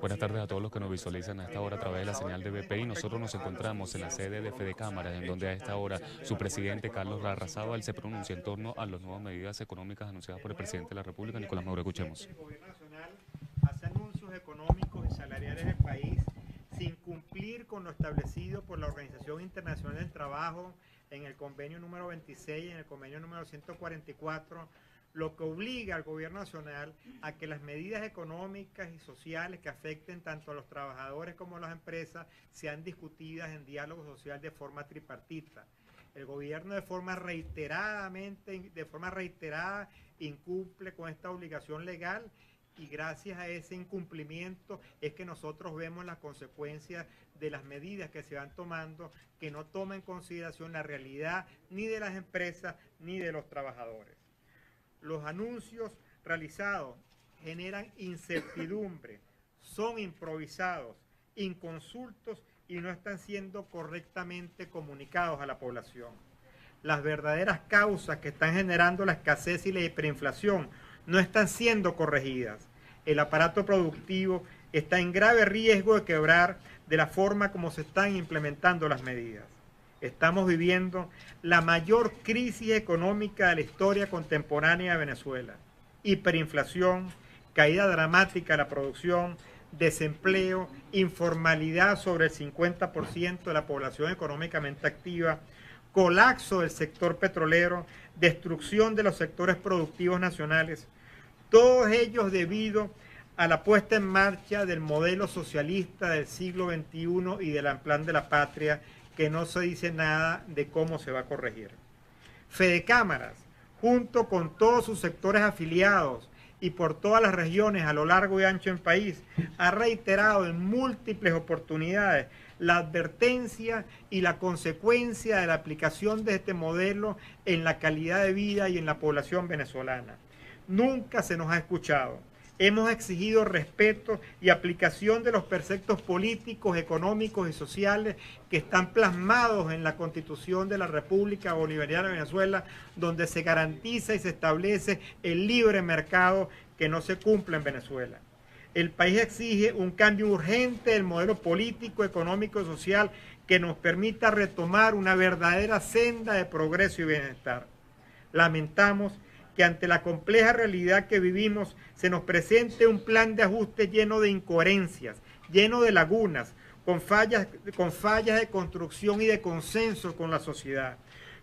Buenas tardes a todos los que nos visualizan a esta hora a través de la señal de BPI. Nosotros nos encontramos en la sede de Fede Cámaras, en donde a esta hora su presidente Carlos Larrazábal se pronuncia en torno a las nuevas medidas económicas anunciadas por el presidente de la República, Nicolás Maduro. Escuchemos. El gobierno nacional hace anuncios económicos y salariales del país sin cumplir con lo establecido por la Organización Internacional del Trabajo en el convenio número 26 y en el convenio número 144, lo que obliga al gobierno nacional a que las medidas económicas y sociales que afecten tanto a los trabajadores como a las empresas sean discutidas en diálogo social de forma tripartita. El gobierno de forma reiterada incumple con esta obligación legal y gracias a ese incumplimiento es que nosotros vemos las consecuencias de las medidas que se van tomando que no toman en consideración la realidad ni de las empresas ni de los trabajadores. Los anuncios realizados generan incertidumbre, son improvisados, inconsultos y no están siendo correctamente comunicados a la población. Las verdaderas causas que están generando la escasez y la hiperinflación no están siendo corregidas. El aparato productivo está en grave riesgo de quebrar de la forma como se están implementando las medidas. Estamos viviendo la mayor crisis económica de la historia contemporánea de Venezuela. Hiperinflación, caída dramática de la producción, desempleo, informalidad sobre el 50% de la población económicamente activa, colapso del sector petrolero, destrucción de los sectores productivos nacionales, todos ellos debido a la puesta en marcha del modelo socialista del siglo XXI y del plan de la patria, que no se dice nada de cómo se va a corregir. Fede Cámaras, junto con todos sus sectores afiliados y por todas las regiones a lo largo y ancho del país, ha reiterado en múltiples oportunidades la advertencia y la consecuencia de la aplicación de este modelo en la calidad de vida y en la población venezolana. Nunca se nos ha escuchado. Hemos exigido respeto y aplicación de los preceptos políticos, económicos y sociales que están plasmados en la Constitución de la República Bolivariana de Venezuela, donde se garantiza y se establece el libre mercado que no se cumple en Venezuela. El país exige un cambio urgente del modelo político, económico y social que nos permita retomar una verdadera senda de progreso y bienestar. Lamentamos que ante la compleja realidad que vivimos se nos presente un plan de ajuste lleno de incoherencias, lleno de lagunas, con fallas de construcción y de consenso con la sociedad,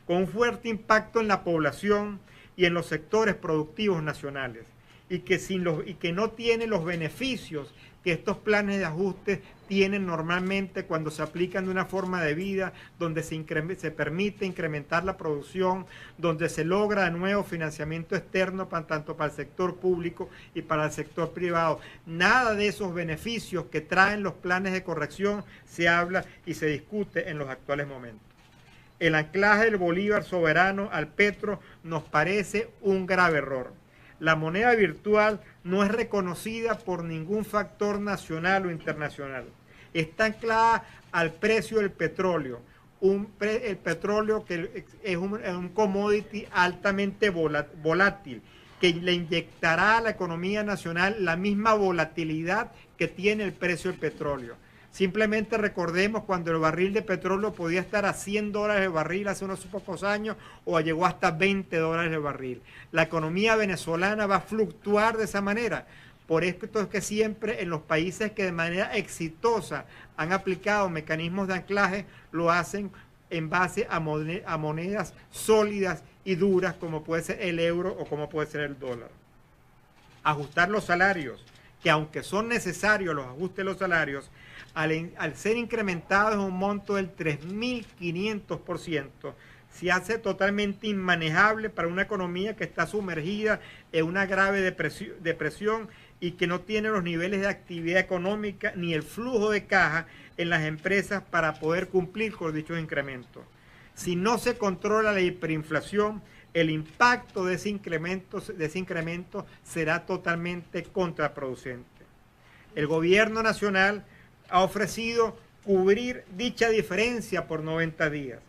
con un fuerte impacto en la población y en los sectores productivos nacionales, y que no tiene los beneficios que estos planes de ajuste tienen normalmente cuando se aplican de una forma de vida donde se permite incrementar la producción, donde se logra de nuevo financiamiento externo tanto para el sector público y para el sector privado. Nada de esos beneficios que traen los planes de corrección se habla y se discute en los actuales momentos. El anclaje del bolívar soberano al petro nos parece un grave error. La moneda virtual no es reconocida por ningún factor nacional o internacional. Está anclada al precio del petróleo. El petróleo que es un commodity altamente volátil, que le inyectará a la economía nacional la misma volatilidad que tiene el precio del petróleo. Simplemente recordemos cuando el barril de petróleo podía estar a $100 el barril hace unos pocos años o llegó hasta $20 el barril. La economía venezolana va a fluctuar de esa manera. Por esto es que siempre en los países que de manera exitosa han aplicado mecanismos de anclaje, lo hacen en base a monedas sólidas y duras como puede ser el euro o como puede ser el dólar. Ajustar los salarios, que aunque son necesarios los ajustes de los salarios, al ser incrementados en un monto del 3.500%, se hace totalmente inmanejable para una economía que está sumergida en una grave depresión y que no tiene los niveles de actividad económica ni el flujo de caja en las empresas para poder cumplir con dichos incrementos. Si no se controla la hiperinflación, el impacto de ese incremento será totalmente contraproducente. El gobierno nacional ha ofrecido cubrir dicha diferencia por 90 días.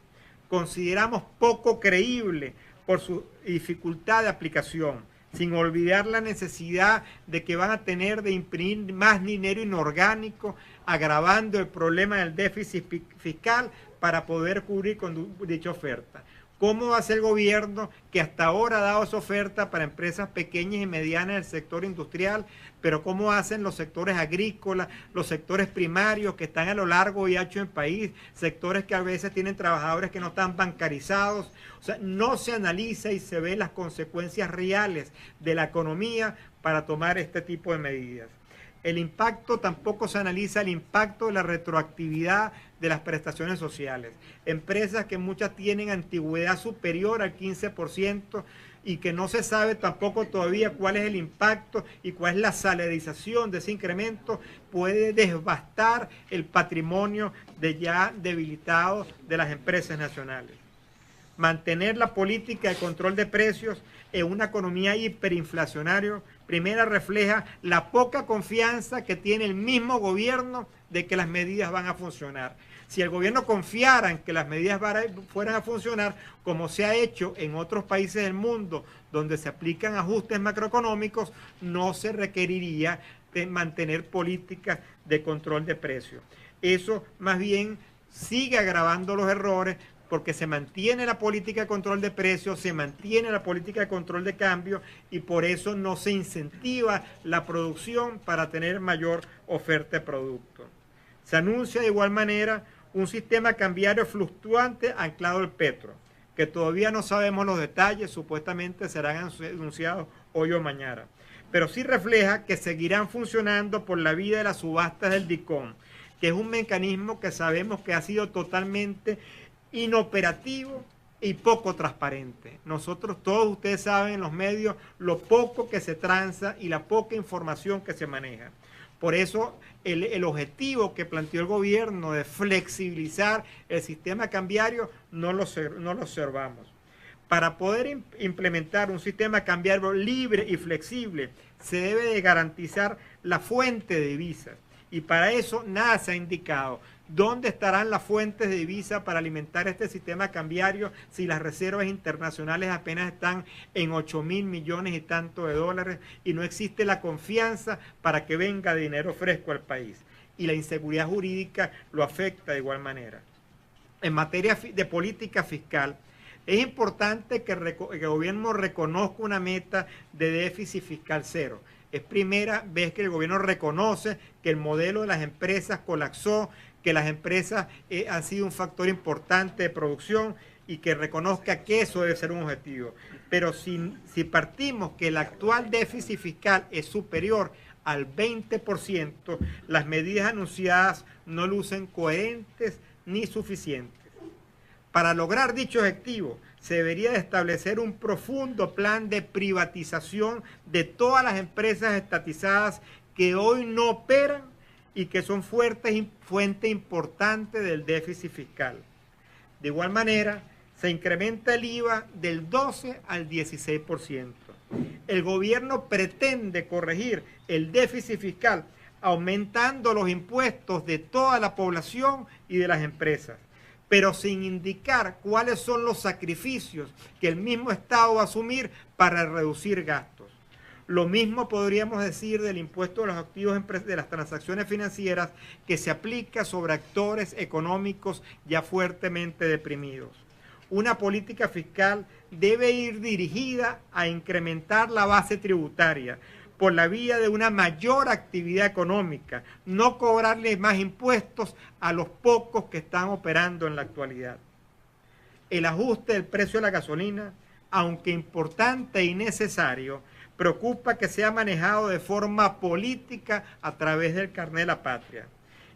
Consideramos poco creíble por su dificultad de aplicación. sin olvidar la necesidad de que van a tener de imprimir más dinero inorgánico, agravando el problema del déficit fiscal para poder cubrir con dicha oferta. ¿Cómo va a ser el gobierno que hasta ahora ha dado esa oferta para empresas pequeñas y medianas del sector industrial, pero cómo hacen los sectores agrícolas, los sectores primarios que están a lo largo y ancho del país, sectores que a veces tienen trabajadores que no están bancarizados? O sea, no se analiza y se ve las consecuencias reales de la economía para tomar este tipo de medidas. El impacto, tampoco se analiza el impacto de la retroactividad de las prestaciones sociales. Empresas que muchas tienen antigüedad superior al 15% y que no se sabe tampoco todavía cuál es el impacto y cuál es la salarización de ese incremento, puede devastar el patrimonio ya debilitado de las empresas nacionales. Mantener la política de control de precios en una economía hiperinflacionaria, primero refleja la poca confianza que tiene el mismo gobierno de que las medidas van a funcionar. Si el gobierno confiara en que las medidas fueran a funcionar, como se ha hecho en otros países del mundo donde se aplican ajustes macroeconómicos, no se requeriría de mantener políticas de control de precios. Eso más bien sigue agravando los errores, porque se mantiene la política de control de precios, se mantiene la política de control de cambio y por eso no se incentiva la producción para tener mayor oferta de productos. Se anuncia de igual manera un sistema cambiario fluctuante anclado al petro, que todavía no sabemos los detalles, supuestamente serán anunciados hoy o mañana, pero sí refleja que seguirán funcionando por la vía de las subastas del DICOM, que es un mecanismo que sabemos que ha sido totalmente inoperativo y poco transparente. Nosotros, todos ustedes saben en los medios lo poco que se transa y la poca información que se maneja. Por eso el objetivo que planteó el gobierno de flexibilizar el sistema cambiario no lo observamos. Para poder implementar un sistema cambiario libre y flexible se debe de garantizar la fuente de divisas y para eso nada se ha indicado. ¿Dónde estarán las fuentes de divisa para alimentar este sistema cambiario si las reservas internacionales apenas están en 8.000 millones y tanto de dólares y no existe la confianza para que venga dinero fresco al país? Y la inseguridad jurídica lo afecta de igual manera. En materia de política fiscal, es importante que el gobierno reconozca una meta de déficit fiscal cero. Es primera vez que el gobierno reconoce que el modelo de las empresas colapsó, que las empresas han sido un factor importante de producción y que reconozca que eso debe ser un objetivo. Pero si partimos que el actual déficit fiscal es superior al 20%, las medidas anunciadas no lucen coherentes ni suficientes. Para lograr dicho objetivo, se debería de establecer un profundo plan de privatización de todas las empresas estatizadas que hoy no operan y que son fuente importante del déficit fiscal. De igual manera, se incrementa el IVA del 12 al 16%. El gobierno pretende corregir el déficit fiscal aumentando los impuestos de toda la población y de las empresas, pero sin indicar cuáles son los sacrificios que el mismo Estado va a asumir para reducir gastos. Lo mismo podríamos decir del impuesto de los activos de las transacciones financieras que se aplica sobre actores económicos ya fuertemente deprimidos. Una política fiscal debe ir dirigida a incrementar la base tributaria por la vía de una mayor actividad económica, no cobrarle más impuestos a los pocos que están operando en la actualidad. El ajuste del precio de la gasolina, aunque importante y necesario, preocupa que sea manejado de forma política a través del carnet de la patria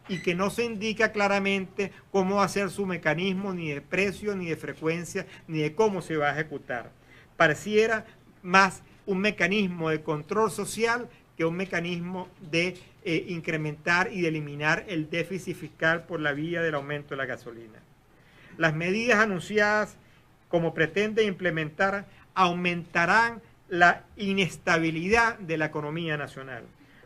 y que no se indica claramente cómo va a ser su mecanismo, ni de precio, ni de frecuencia, ni de cómo se va a ejecutar. Pareciera más un mecanismo de control social que un mecanismo de incrementar y de eliminar el déficit fiscal por la vía del aumento de la gasolina. Las medidas anunciadas, como pretende implementar, aumentarán la inestabilidad de la economía nacional.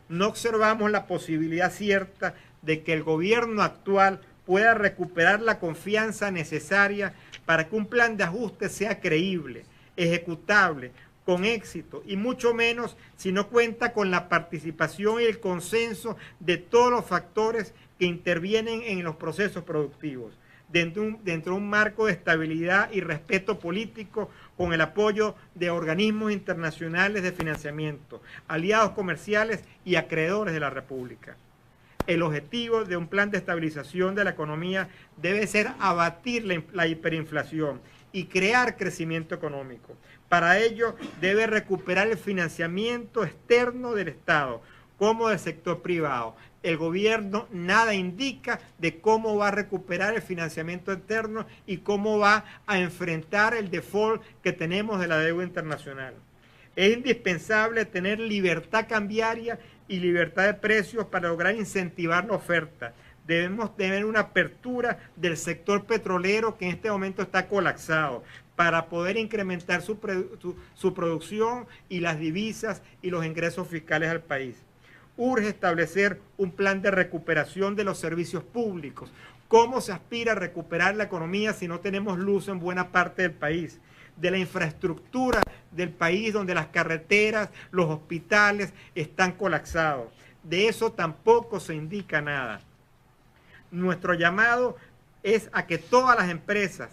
No observamos la posibilidad cierta de que el gobierno actual pueda recuperar la confianza necesaria para que un plan de ajuste sea creíble, ejecutable, con éxito, y mucho menos si no cuenta con la participación y el consenso de todos los factores que intervienen en los procesos productivos, dentro de un marco de estabilidad y respeto político, con el apoyo de organismos internacionales de financiamiento, aliados comerciales y acreedores de la República. El objetivo de un plan de estabilización de la economía debe ser abatir la hiperinflación y crear crecimiento económico. Para ello debe recuperar el financiamiento externo del Estado como del sector privado. El gobierno nada indica de cómo va a recuperar el financiamiento externo y cómo va a enfrentar el default que tenemos de la deuda internacional. Es indispensable tener libertad cambiaria y libertad de precios para lograr incentivar la oferta. Debemos tener una apertura del sector petrolero que en este momento está colapsado, para poder incrementar su producción y las divisas y los ingresos fiscales al país. Urge establecer un plan de recuperación de los servicios públicos. ¿Cómo se aspira a recuperar la economía si no tenemos luz en buena parte del país? De la infraestructura del país, donde las carreteras, los hospitales están colapsados. De eso tampoco se indica nada. Nuestro llamado es a que todas las empresas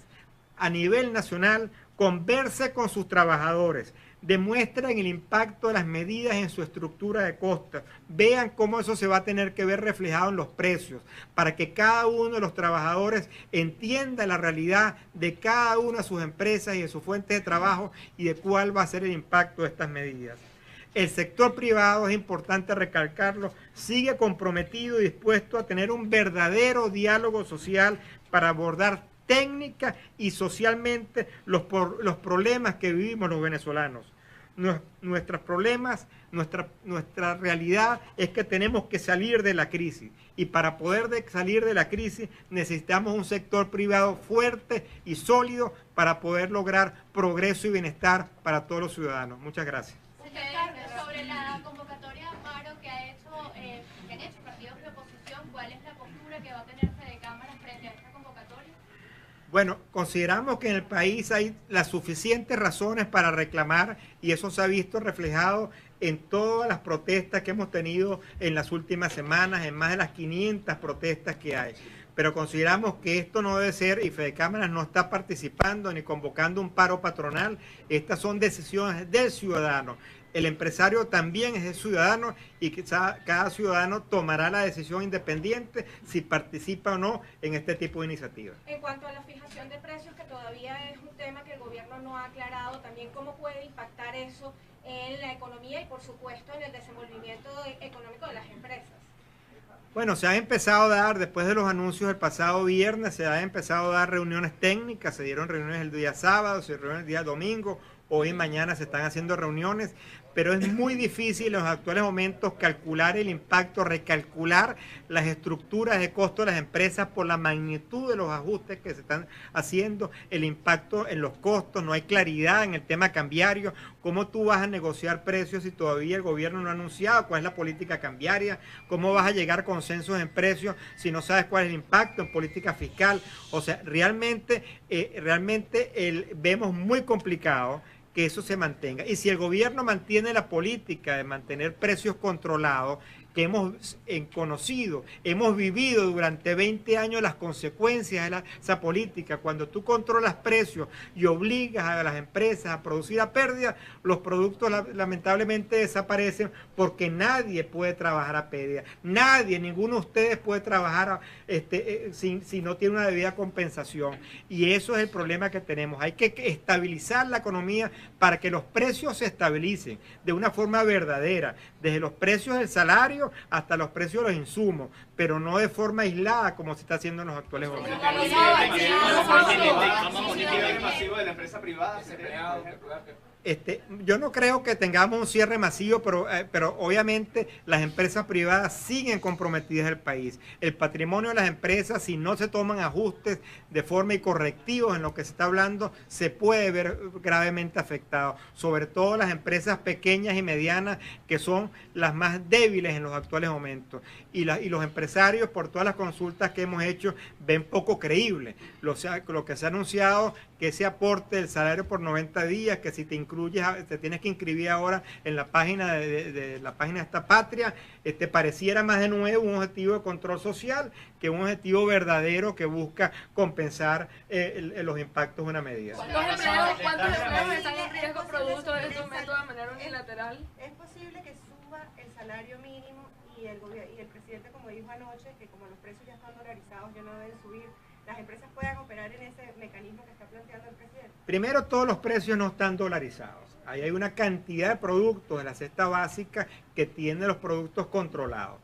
a nivel nacional conversen con sus trabajadores, demuestren el impacto de las medidas en su estructura de costos, vean cómo eso se va a tener que ver reflejado en los precios, para que cada uno de los trabajadores entienda la realidad de cada una de sus empresas y de sus fuentes de trabajo y de cuál va a ser el impacto de estas medidas. El sector privado, es importante recalcarlo, sigue comprometido y dispuesto a tener un verdadero diálogo social para abordar técnica y socialmente los problemas que vivimos los venezolanos. Nuestros problemas, nuestra realidad es que tenemos que salir de la crisis, y para poder salir de la crisis necesitamos un sector privado fuerte y sólido para poder lograr progreso y bienestar para todos los ciudadanos. Muchas gracias. Sobre la convocatoria de paro que han hecho partidos de oposición, ¿cuál es la postura que va a tener Fedecámaras frente a esta convocatoria? Bueno, consideramos que en el país hay las suficientes razones para reclamar, y eso se ha visto reflejado en todas las protestas que hemos tenido en las últimas semanas, en más de las 500 protestas que hay. Pero consideramos que esto no debe ser, y Fedecámaras no está participando ni convocando un paro patronal. Estas son decisiones del ciudadano. El empresario también es el ciudadano, y quizá cada ciudadano tomará la decisión independiente si participa o no en este tipo de iniciativas. En cuanto a la fijación de precios, que todavía es un tema que el gobierno no ha aclarado, también cómo puede impactar eso en la economía y por supuesto en el desenvolvimiento económico de las empresas. Bueno, se ha empezado a dar, después de los anuncios del pasado viernes, se ha empezado a dar reuniones técnicas, se dieron reuniones el día sábado, se reuniones el día domingo, hoy y mañana se están haciendo reuniones, pero es muy difícil en los actuales momentos calcular el impacto, recalcular las estructuras de costo de las empresas por la magnitud de los ajustes que se están haciendo, el impacto en los costos, no hay claridad en el tema cambiario. ¿Cómo tú vas a negociar precios si todavía el gobierno no ha anunciado cuál es la política cambiaria? ¿Cómo vas a llegar a consensos en precios si no sabes cuál es el impacto en política fiscal? O sea, realmente vemos muy complicado que eso se mantenga. Y si el gobierno mantiene la política de mantener precios controlados, que hemos conocido, hemos vivido durante 20 años las consecuencias de esa política. Cuando tú controlas precios y obligas a las empresas a producir a pérdida, los productos lamentablemente desaparecen, porque nadie puede trabajar a pérdida. Nadie, ninguno de ustedes puede trabajar si no tiene una debida compensación. Y eso es el problema que tenemos. Hay que estabilizar la economía para que los precios se estabilicen de una forma verdadera, desde los precios del salario hasta los precios de los insumos, pero no de forma aislada como se está haciendo en los actuales momentos. Yo no creo que tengamos un cierre masivo, pero obviamente las empresas privadas siguen comprometidas en el país. El patrimonio de las empresas, si no se toman ajustes de forma y correctivos en lo que se está hablando, se puede ver gravemente afectado. Sobre todo las empresas pequeñas y medianas, que son las más débiles en los actuales momentos. Y los empresarios, por todas las consultas que hemos hecho, ven poco creíble lo que se ha anunciado, que ese aporte del salario por 90 días, que si te incluye te tienes que inscribir ahora en la página de la página de esta patria, pareciera más de nuevo un objetivo de control social que un objetivo verdadero que busca compensar los impactos de una medida. ¿Cuántos empleos están en riesgo producto de estos métodos de manera unilateral? Es posible que suba el salario mínimo y el presidente, como dijo anoche, que como los precios ya están dolarizados, ya no deben subir, las empresas puedan operar en ese mecanismo que está planteando el presidente. Primero, todos los precios no están dolarizados. Ahí hay una cantidad de productos de la cesta básica que tienen los productos controlados.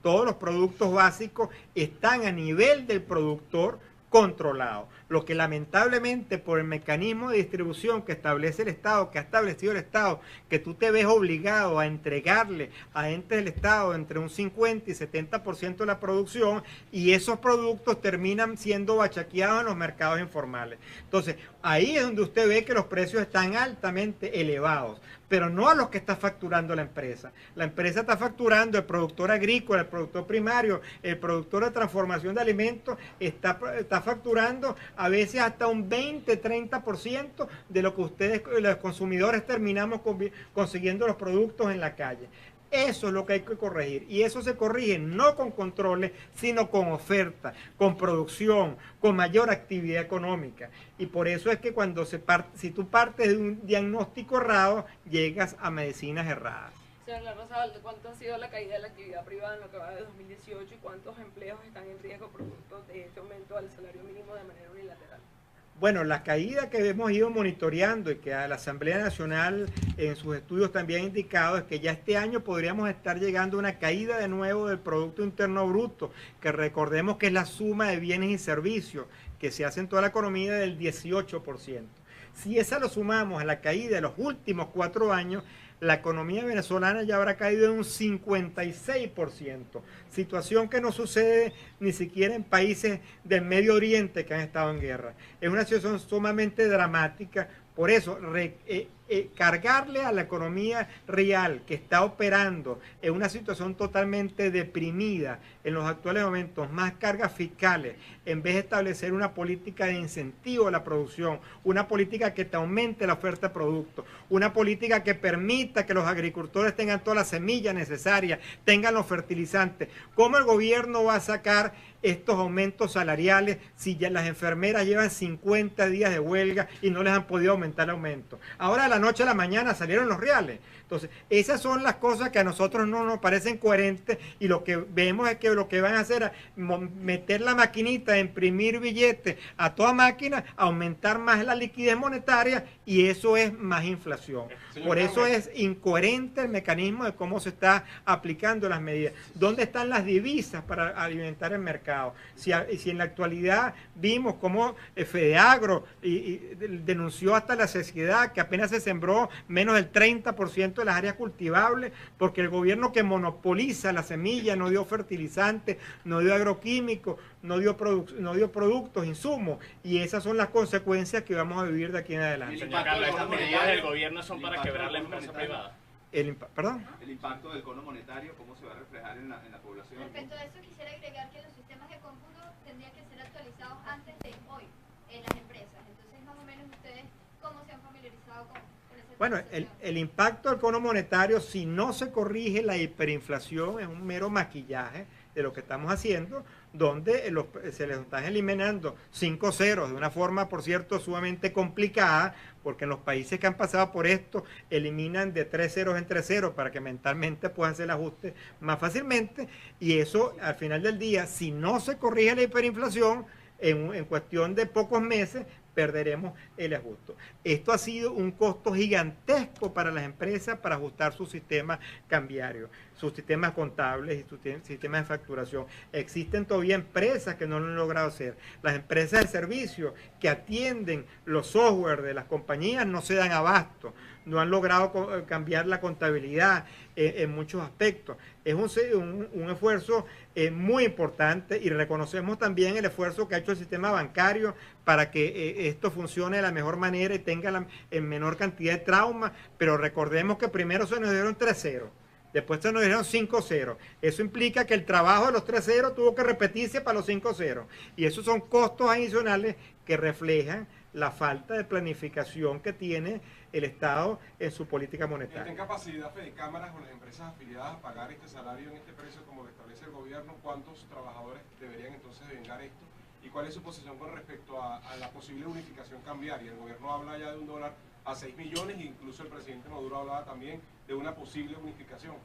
Todos los productos básicos están a nivel del productor controlado. Lo que lamentablemente por el mecanismo de distribución que establece el Estado, que ha establecido el Estado, que tú te ves obligado a entregarle a entes del Estado entre un 50 y 70% de la producción, y esos productos terminan siendo bachaqueados en los mercados informales. Entonces, ahí es donde usted ve que los precios están altamente elevados, pero no a los que está facturando la empresa. La empresa está facturando, el productor agrícola, el productor primario, el productor de transformación de alimentos, está facturando a veces hasta un 20-30% de lo que ustedes, los consumidores, terminamos consiguiendo los productos en la calle. Eso es lo que hay que corregir, y eso se corrige no con controles, sino con oferta, con producción, con mayor actividad económica. Y por eso es que si tú partes de un diagnóstico errado, llegas a medicinas erradas. Señor Larrazábal, ¿cuánto ha sido la caída de la actividad privada en lo que va de 2018 y cuántos empleos están en riesgo producto de este aumento del salario mínimo de manera unilateral? Bueno, la caída que hemos ido monitoreando y que a la Asamblea Nacional en sus estudios también ha indicado es que ya este año podríamos estar llegando a una caída de nuevo del Producto Interno Bruto, que recordemos que es la suma de bienes y servicios que se hace en toda la economía del 18%. Si esa lo sumamos a la caída de los últimos 4 años, la economía venezolana ya habrá caído en un 56%, situación que no sucede ni siquiera en países del Medio Oriente que han estado en guerra. Es una situación sumamente dramática. Por eso, cargarle a la economía real que está operando en una situación totalmente deprimida en los actuales momentos, más cargas fiscales, en vez de establecer una política de incentivo a la producción, una política que te aumente la oferta de productos, una política que permita que los agricultores tengan todas las semillas necesarias, tengan los fertilizantes. ¿Cómo el gobierno va a sacar estos aumentos salariales si ya las enfermeras llevan 50 días de huelga y no les han podido aumentar el aumento? Ahora, de la noche a la mañana salieron los reales. Entonces, esas son las cosas que a nosotros no nos parecen coherentes, y lo que vemos es que lo que van a hacer es meter la maquinita, imprimir billetes a toda máquina, aumentar más la liquidez monetaria, y eso es más inflación. Por eso es incoherente el mecanismo de cómo se está aplicando las medidas. ¿Dónde están las divisas para alimentar el mercado? Si en la actualidad vimos cómo Fedeagro denunció hasta la saciedad que apenas se sembró menos del 30% de las áreas cultivables, porque el gobierno que monopoliza la semilla no dio fertilizantes, no dio agroquímicos, no dio productos, insumos, y esas son las consecuencias que vamos a vivir de aquí en adelante. Señor Carlos, estas medidas del gobierno son para quebrar la empresa privada. ¿Perdón? El impacto del cono monetario, ¿cómo se va a reflejar en la población? Respecto a eso, quisiera agregar que los sistemas de cómputo tendrían que ser actualizados antes de hoy en las empresas. Entonces, más o menos, ustedes, ¿cómo se han familiarizado con ese? Bueno, el impacto del cono monetario, si no se corrige la hiperinflación, es un mero maquillaje de lo que estamos haciendo, donde se les están eliminando 5 ceros de una forma, por cierto, sumamente complicada, porque en los países que han pasado por esto eliminan de 3 ceros en 3 ceros para que mentalmente puedan hacer el ajuste más fácilmente, y eso al final del día, si no se corrige la hiperinflación, en cuestión de pocos meses perderemos el ajuste. Esto ha sido un costo gigantesco para las empresas para ajustar sus sistemas cambiarios, sus sistemas contables y sus sistemas de facturación. Existen todavía empresas que no lo han logrado hacer. Las empresas de servicio que atienden los software de las compañías no se dan abasto, no han logrado cambiar la contabilidad en muchos aspectos. Es un esfuerzo muy importante, y reconocemos también el esfuerzo que ha hecho el sistema bancario para que esto funcione de la mejor manera y tenga la menor cantidad de traumas, pero recordemos que primero se nos dieron 3 ceros. Después se nos dieron 5-0. Eso implica que el trabajo de los 3-0 tuvo que repetirse para los 5-0. Y esos son costos adicionales que reflejan la falta de planificación que tiene el Estado en su política ¿Está monetaria. en capacidad Fedecámaras o las empresas afiliadas a pagar este salario en este precio como lo establece el gobierno? ¿Cuántos trabajadores deberían entonces vengar esto? ¿Y cuál es su posición con respecto a la posible unificación cambiaria? El gobierno habla ya de $1 a 6 millones e incluso el presidente Maduro hablaba también de una posible unificación.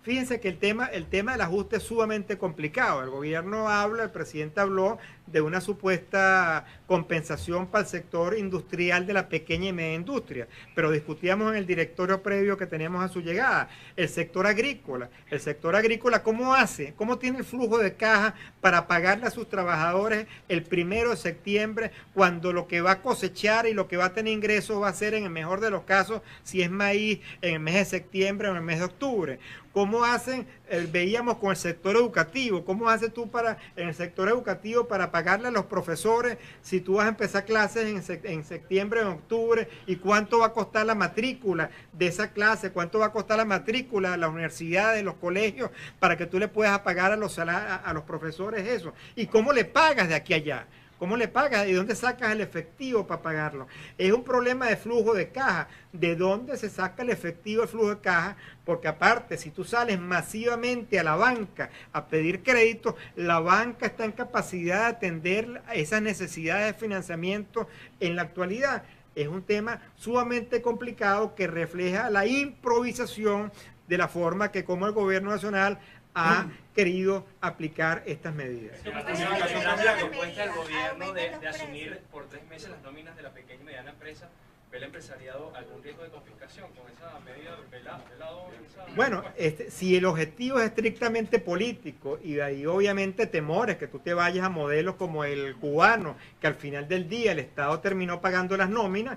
Fíjense que el tema del ajuste es sumamente complicado. El gobierno habla, el presidente habló de una supuesta compensación para el sector industrial de la pequeña y media industria, pero discutíamos en el directorio previo que teníamos a su llegada, el sector agrícola, ¿cómo hace? ¿Cómo tiene el flujo de caja para pagarle a sus trabajadores el 1 de septiembre, cuando lo que va a cosechar y lo que va a tener ingresos va a ser, en el mejor de los casos, si es maíz, en el mes de septiembre o en el mes de octubre? ¿Cómo hacen? Veíamos con el sector educativo, ¿cómo haces tú en el sector educativo para pagarle a los profesores si tú vas a empezar clases en septiembre o en octubre? ¿Y cuánto va a costar la matrícula de esa clase? ¿Cuánto va a costar la matrícula de las universidades, de los colegios, para que tú le puedas pagar a los profesores eso? ¿Y cómo le pagas de aquí a allá? ¿Cómo le pagas? ¿Y dónde sacas el efectivo para pagarlo? Es un problema de flujo de caja. ¿De dónde se saca el efectivo, el flujo de caja? Porque aparte, si tú sales masivamente a la banca a pedir crédito, la banca está en capacidad de atender esas necesidades de financiamiento en la actualidad. Es un tema sumamente complicado que refleja la improvisación de la forma que como el gobierno nacional ha querido aplicar estas medidas. La propuesta del gobierno de asumir por 3 meses las nóminas de la pequeña y mediana empresa, ¿ve el empresariado algún riesgo de confiscación con esa medida velado? Bueno, si el objetivo es estrictamente político y de ahí obviamente temores que tú te vayas a modelos como el cubano, que al final del día el Estado terminó pagando las nóminas,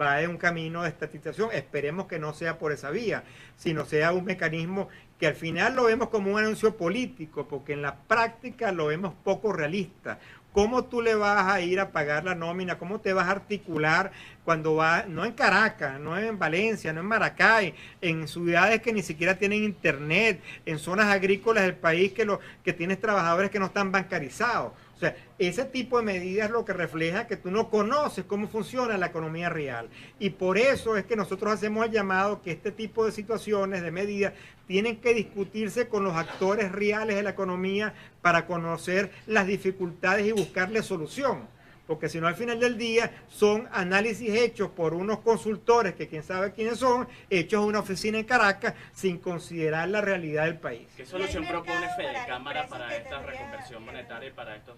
va en un camino de estatización. Esperemos que no sea por esa vía, sino sea un mecanismo que al final lo vemos como un anuncio político, porque en la práctica lo vemos poco realista. ¿Cómo tú le vas a ir a pagar la nómina? ¿Cómo te vas a articular cuando va, no en Caracas, no en Valencia, no en Maracay, en ciudades que ni siquiera tienen internet, en zonas agrícolas del país que tienes trabajadores que no están bancarizados? O sea, ese tipo de medidas lo que refleja que tú no conoces cómo funciona la economía real. Y por eso es que nosotros hacemos el llamado que este tipo de situaciones, de medidas, tienen que discutirse con los actores reales de la economía para conocer las dificultades y buscarle solución. Porque si no, al final del día son análisis hechos por unos consultores que quién sabe quiénes son, hechos en una oficina en Caracas sin considerar la realidad del país. ¿Qué solución propone Fedecámara para esta reconversión monetaria y para estas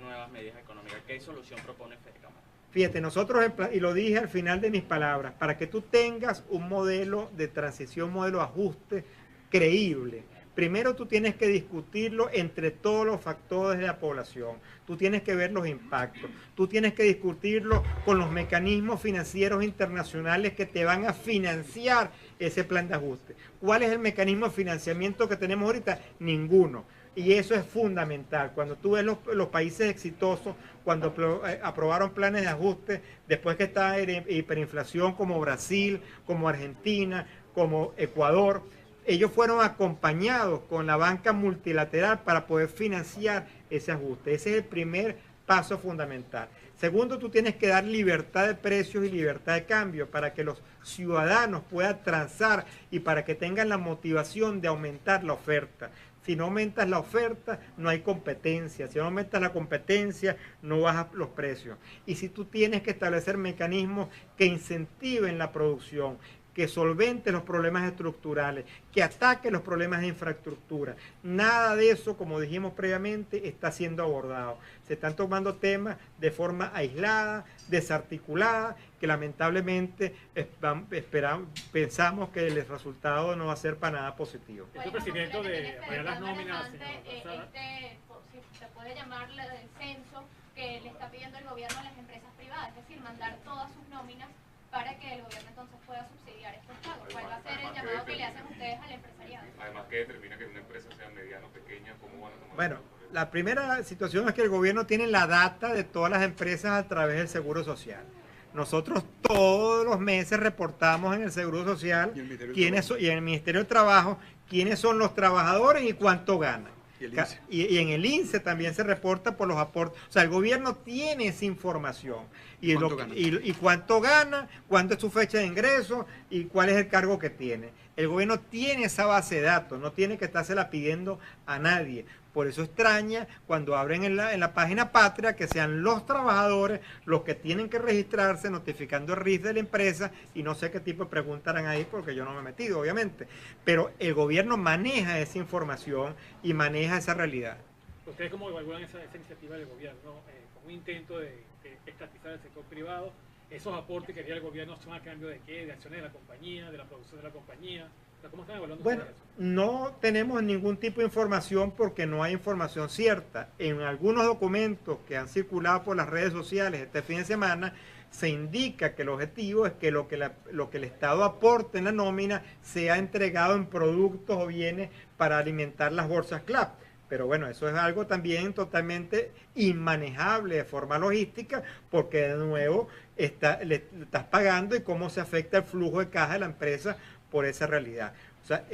nuevas medidas económicas? ¿Qué solución propone Fedecámara? Fíjate, nosotros, y lo dije al final de mis palabras, para que tú tengas un modelo de transición, un modelo de ajuste creíble, primero tú tienes que discutirlo entre todos los factores de la población. Tú tienes que ver los impactos. Tú tienes que discutirlo con los mecanismos financieros internacionales que te van a financiar ese plan de ajuste. ¿Cuál es el mecanismo de financiamiento que tenemos ahorita? Ninguno. Y eso es fundamental. Cuando tú ves los países exitosos, cuando aprobaron planes de ajuste, después que está en hiperinflación como Brasil, como Argentina, como Ecuador, ellos fueron acompañados con la banca multilateral para poder financiar ese ajuste. Ese es el primer paso fundamental. Segundo, tú tienes que dar libertad de precios y libertad de cambio para que los ciudadanos puedan transar y para que tengan la motivación de aumentar la oferta. Si no aumentas la oferta, no hay competencia. Si no aumentas la competencia, no bajas los precios. Y si tú tienes que establecer mecanismos que incentiven la producción, que solvente los problemas estructurales, que ataque los problemas de infraestructura. Nada de eso, como dijimos previamente, está siendo abordado. Se están tomando temas de forma aislada, desarticulada, que lamentablemente pensamos que el resultado no va a ser para nada positivo. Este procedimiento de apoyar las nóminas, si se puede llamar el censo que le está pidiendo el gobierno a las empresas privadas, es decir, mandar todas sus nóminas para que el gobierno entonces pueda subsidiar estos pagos. ¿Cuál va a ser el llamado que le hacen ustedes al empresariado? Además, ¿qué determina que una empresa sea mediana o pequeña? ¿Cómo van a tomar? Bueno, la primera situación es que el gobierno tiene la data de todas las empresas a través del Seguro Social. Nosotros todos los meses reportamos en el Seguro Social y en el Ministerio del Trabajo quiénes son los trabajadores y cuánto ganan. Y en el INSE también se reporta por los aportes. O sea, el gobierno tiene esa información. Y cuánto gana, cuánto es su fecha de ingreso y cuál es el cargo que tiene. El gobierno tiene esa base de datos, no tiene que estársela pidiendo a nadie. Por eso extraña cuando abren en la página Patria que sean los trabajadores los que tienen que registrarse notificando el RIF de la empresa, y no sé qué tipo de preguntas harán ahí porque yo no me he metido, obviamente. Pero el gobierno maneja esa información y maneja esa realidad. ¿Ustedes cómo evalúan esa iniciativa del gobierno como un intento de estatizar el sector privado? ¿Esos aportes que haría el gobierno son a cambio de qué? ¿De acciones de la compañía? ¿De la producción de la compañía? ¿Cómo están evaluando bueno, eso? No tenemos ningún tipo de información porque no hay información cierta. En algunos documentos que han circulado por las redes sociales este fin de semana se indica que el objetivo es que lo que el Estado aporte en la nómina sea entregado en productos o bienes para alimentar las bolsas CLAP. Pero bueno, eso es algo también totalmente inmanejable de forma logística porque de nuevo le estás pagando y cómo se afecta el flujo de caja de la empresa por esa realidad. O sea,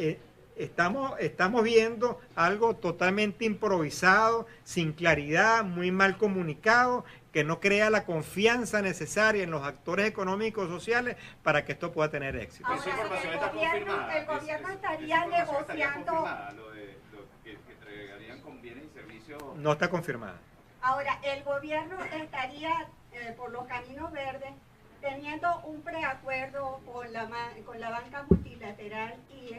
estamos viendo algo totalmente improvisado, sin claridad, muy mal comunicado, que no crea la confianza necesaria en los actores económicos y sociales para que esto pueda tener éxito. Ahora, el gobierno estaría negociando... que entregarían con bienes y servicios... No está confirmada. Ahora, el gobierno estaría por los caminos verdes teniendo un preacuerdo con la banca multilateral y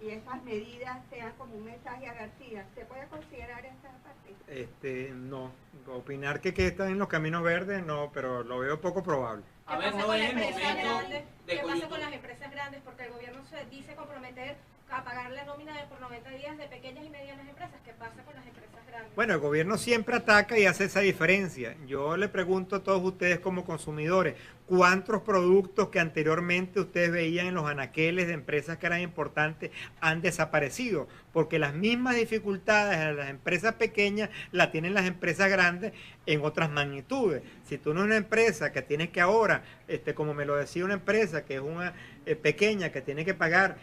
estas medidas sean como un mensaje a García. ¿Se puede considerar esta parte? No, opinar que está en los caminos verdes, no, pero lo veo poco probable. A ver, no es el momento ¿qué pasa con las empresas grandes? Porque el gobierno se dice comprometer a pagar la nómina por 90 días de pequeñas y medianas empresas. ¿Qué pasa con las empresas grandes? Bueno, el gobierno siempre ataca y hace esa diferencia. Yo le pregunto a todos ustedes como consumidores, ¿cuántos productos que anteriormente ustedes veían en los anaqueles de empresas que eran importantes han desaparecido? Porque las mismas dificultades de las empresas pequeñas las tienen las empresas grandes en otras magnitudes. Si tú no eres una empresa que tienes que ahora, como me lo decía una empresa que es una pequeña que tiene que pagar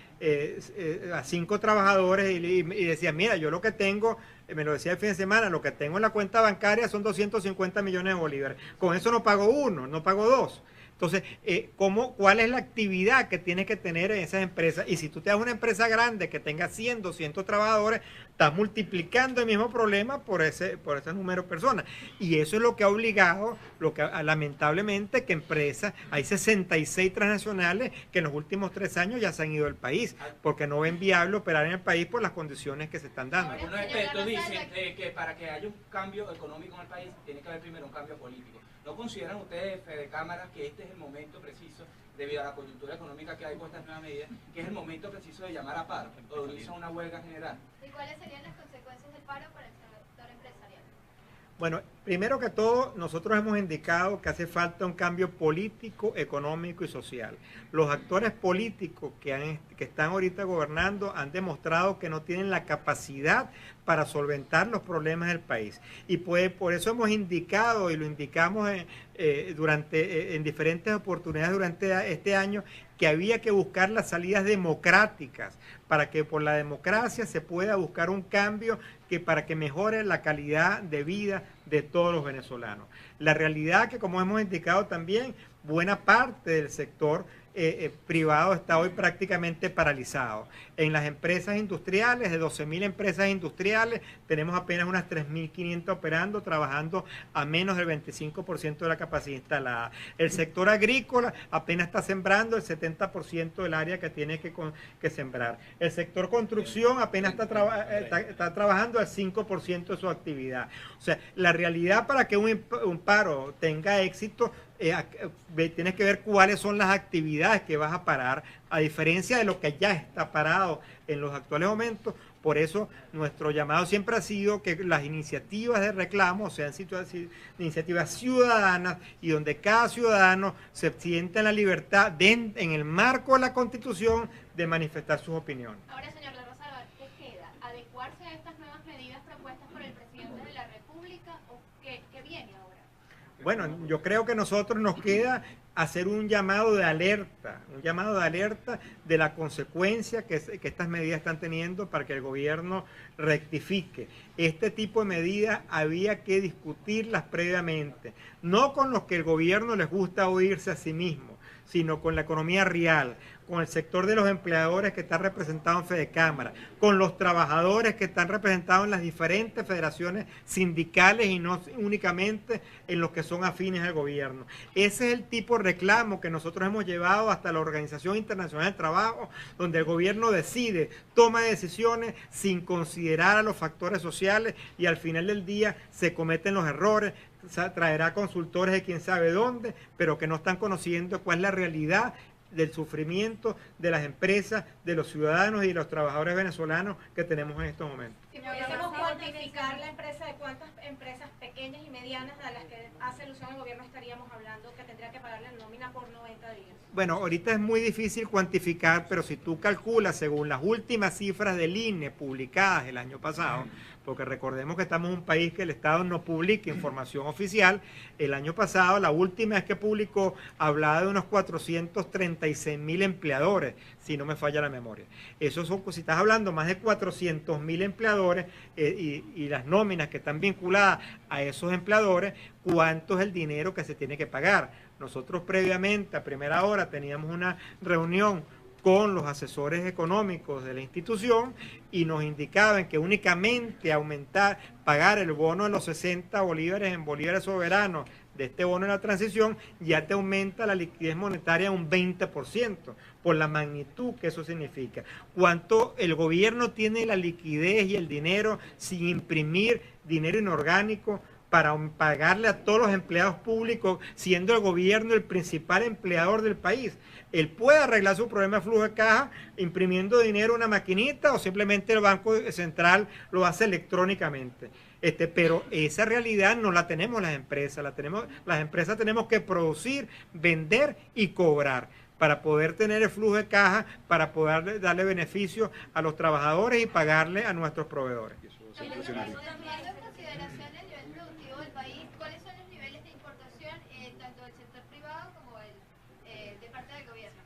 a 5 trabajadores y decía, mira, yo lo que tengo, me lo decía el fin de semana, lo que tengo en la cuenta bancaria son 250 millones de bolívares. Con eso no pago 1, no pago 2. Entonces, ¿cuál es la actividad que tienes que tener en esas empresas? Y si tú te das una empresa grande que tenga 100, 200 trabajadores, estás multiplicando el mismo problema por ese número de personas. Y eso es lo que ha obligado, lamentablemente, que empresas, hay 66 transnacionales que en los últimos 3 años ya se han ido del país, porque no ven viable operar en el país por las condiciones que se están dando. Algunos expertos dicen que para que haya un cambio económico en el país, tiene que haber primero un cambio político. ¿No consideran ustedes, Fede Cámara, que este es el momento preciso, debido a la coyuntura económica que hay con estas nuevas medidas, que es el momento preciso de llamar a paro, o de irse a una huelga general? ¿Y cuáles serían las consecuencias del paro para el sector empresarial? Bueno, primero que todo, nosotros hemos indicado que hace falta un cambio político, económico y social. Los actores políticos que están ahorita gobernando han demostrado que no tienen la capacidad para solventar los problemas del país. Y por eso hemos indicado, y lo indicamos en diferentes oportunidades durante este año, que había que buscar las salidas democráticas para que por la democracia se pueda buscar un cambio para que mejore la calidad de vida de todos los venezolanos. La realidad que, como hemos indicado también, buena parte del sector privado está hoy prácticamente paralizado. En las empresas industriales, de 12.000 empresas industriales, tenemos apenas unas 3.500 operando, trabajando a menos del 25% de la capacidad instalada. El sector agrícola apenas está sembrando el 70% del área que tiene que sembrar. El sector construcción apenas está trabajando al 5% de su actividad. O sea, la realidad para que un paro tenga éxito, tienes que ver cuáles son las actividades que vas a parar, a diferencia de lo que ya está parado en los actuales momentos. Por eso nuestro llamado siempre ha sido que las iniciativas de reclamo sean iniciativas ciudadanas y donde cada ciudadano se sienta en la libertad en el marco de la Constitución de manifestar sus opiniones. Ahora, señor Larrazábal, ¿qué queda? ¿Adecuarse a estas nuevas medidas propuestas por el presidente de la República o qué viene ahora? Bueno, yo creo que a nosotros nos queda hacer un llamado de alerta de la consecuencia que estas medidas están teniendo para que el gobierno rectifique. Este tipo de medidas había que discutirlas previamente, no con los que el gobierno les gusta oírse a sí mismo, sino con la economía real, con el sector de los empleadores que está representado en Fedecámara, con los trabajadores que están representados en las diferentes federaciones sindicales y no únicamente en los que son afines al gobierno. Ese es el tipo de reclamo que nosotros hemos llevado hasta la Organización Internacional del Trabajo, donde el gobierno decide, toma decisiones sin considerar a los factores sociales y al final del día se cometen los errores. Traerá consultores de quién sabe dónde, pero que no están conociendo cuál es la realidad del sufrimiento de las empresas, de los ciudadanos y de los trabajadores venezolanos que tenemos en estos momentos. Si pudiésemos cuantificar la empresa, ¿de cuántas empresas pequeñas y medianas a las que hace alusión el gobierno estaríamos hablando que tendría que pagarle la nómina por 90 días? Bueno, ahorita es muy difícil cuantificar, pero si tú calculas según las últimas cifras del INE publicadas el año pasado, porque recordemos que estamos en un país que el Estado no publica información oficial, el año pasado la última vez que publicó hablaba de unos 436.000 empleadores, si no me falla la memoria. Eso son, si estás hablando más de 400.000 empleadores y las nóminas que están vinculadas a esos empleadores, ¿cuánto es el dinero que se tiene que pagar? Nosotros previamente, a primera hora, teníamos una reunión con los asesores económicos de la institución y nos indicaban que únicamente pagar el bono de los 60 bolívares en bolívares soberanos de este bono de la transición ya te aumenta la liquidez monetaria un 20% por la magnitud que eso significa. ¿Cuánto el gobierno tiene la liquidez y el dinero sin imprimir dinero inorgánico para pagarle a todos los empleados públicos, siendo el gobierno el principal empleador del país? Él puede arreglar su problema de flujo de caja imprimiendo dinero en una maquinita o simplemente el Banco Central lo hace electrónicamente. Pero esa realidad no la tenemos las empresas, las empresas tenemos que producir, vender y cobrar para poder tener el flujo de caja, para poder darle beneficio a los trabajadores y pagarle a nuestros proveedores. ¿Cuáles son los niveles de importación tanto del sector privado como de parte del gobierno?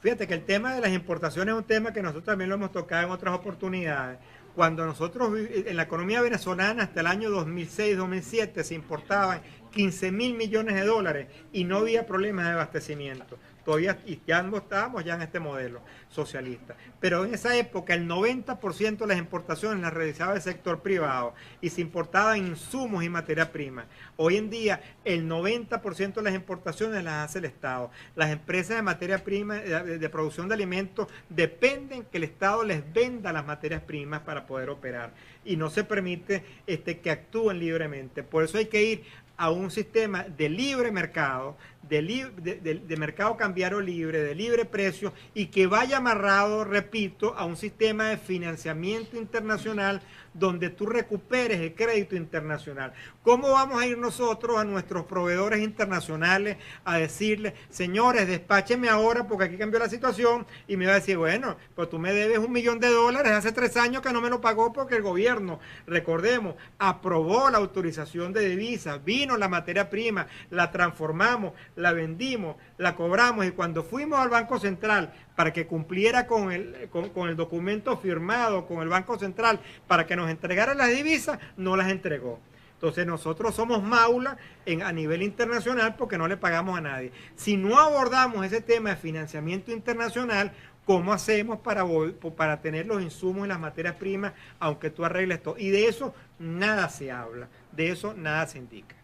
Fíjate que el tema de las importaciones es un tema que nosotros también lo hemos tocado en otras oportunidades. Cuando nosotros, en la economía venezolana, hasta el año 2006-2007, se importaban 15.000 millones de dólares y no había problemas de abastecimiento. Todavía ya no estábamos ya en este modelo socialista. Pero en esa época el 90% de las importaciones las realizaba el sector privado y se importaban insumos y materia prima. Hoy en día el 90% de las importaciones las hace el Estado. Las empresas de materia prima, de producción de alimentos, dependen que el Estado les venda las materias primas para poder operar. Y no se permite que actúen libremente. Por eso hay que ir a un sistema de libre mercado, de mercado cambiario libre, de libre precio, y que vaya amarrado, repito, a un sistema de financiamiento internacional donde tú recuperes el crédito internacional. ¿Cómo vamos a ir nosotros a nuestros proveedores internacionales a decirles, señores, despáchenme ahora porque aquí cambió la situación? Y me va a decir, bueno, pues tú me debes $1 millón hace 3 años que no me lo pagó porque el gobierno, recordemos, aprobó la autorización de divisas, vino la materia prima, la transformamos, la vendimos, la cobramos, y cuando fuimos al Banco Central para que cumpliera con el documento firmado con el Banco Central para que nos entregara las divisas, no las entregó. Entonces nosotros somos maula a nivel internacional porque no le pagamos a nadie. Si no abordamos ese tema de financiamiento internacional, ¿cómo hacemos para tener los insumos y las materias primas, aunque tú arregles todo? Y de eso nada se habla, de eso nada se indica.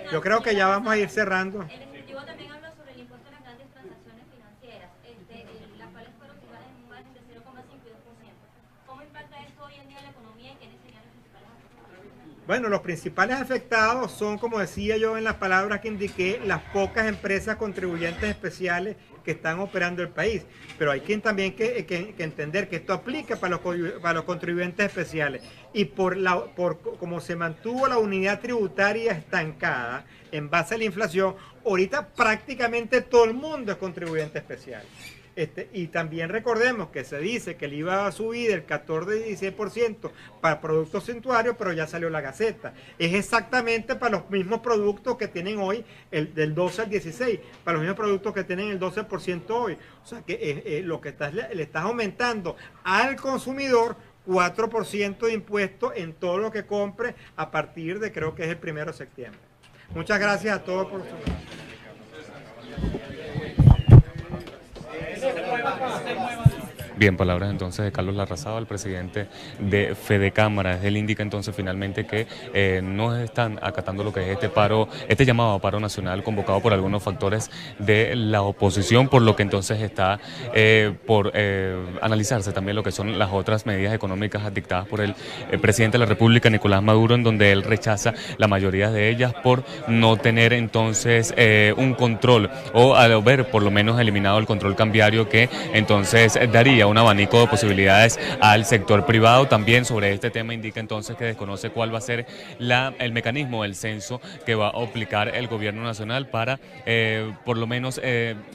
Yo creo que ya vamos a ir cerrando. El Ejecutivo también habla sobre el impuesto a las grandes transacciones financieras, las cuales fueron fijadas en un margen de 0,5 y 2%. ¿Cómo impacta esto hoy en día en la economía y quiénes serían los principales afectados? Bueno, los principales afectados son, como decía yo en las palabras que indiqué, las pocas empresas contribuyentes especiales que están operando el país. Pero hay que también que entender que esto aplica para los contribuyentes especiales. Y por como se mantuvo la unidad tributaria estancada en base a la inflación, ahorita prácticamente todo el mundo es contribuyente especial. Y también recordemos que se dice que el IVA va a subir del 14 y 16% para productos suntuarios, pero ya salió la Gaceta. Es exactamente para los mismos productos que tienen hoy, del 12 al 16, para los mismos productos que tienen el 12% hoy. O sea que lo que le estás aumentando al consumidor 4% de impuesto en todo lo que compre a partir de, creo que es el 1 de septiembre. Muchas gracias a todos por su... Bien, palabras entonces de Carlos Larrazábal, el presidente de Fedecámaras. Él indica entonces finalmente que no están acatando lo que es este llamado a paro nacional convocado por algunos factores de la oposición, por lo que entonces está por analizarse también lo que son las otras medidas económicas dictadas por el presidente de la República, Nicolás Maduro, en donde él rechaza la mayoría de ellas por no tener entonces un control o al ver por lo menos eliminado el control cambiario que entonces daría un abanico de posibilidades al sector privado. También sobre este tema indica entonces que desconoce cuál va a ser el mecanismo del censo que va a aplicar el gobierno nacional para por lo menos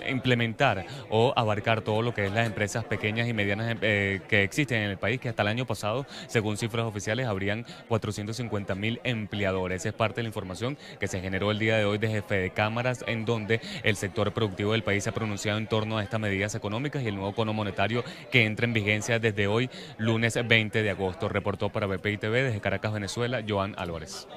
implementar o abarcar todo lo que es las empresas pequeñas y medianas que existen en el país, que hasta el año pasado, según cifras oficiales, habrían 450.000 empleadores. Es parte de la información que se generó el día de hoy desde Fedecámaras, en donde el sector productivo del país se ha pronunciado en torno a estas medidas económicas y el nuevo cono monetario que entra en vigencia desde hoy, lunes 20 de agosto. Reportó para BPI TV desde Caracas, Venezuela, Joan Álvarez.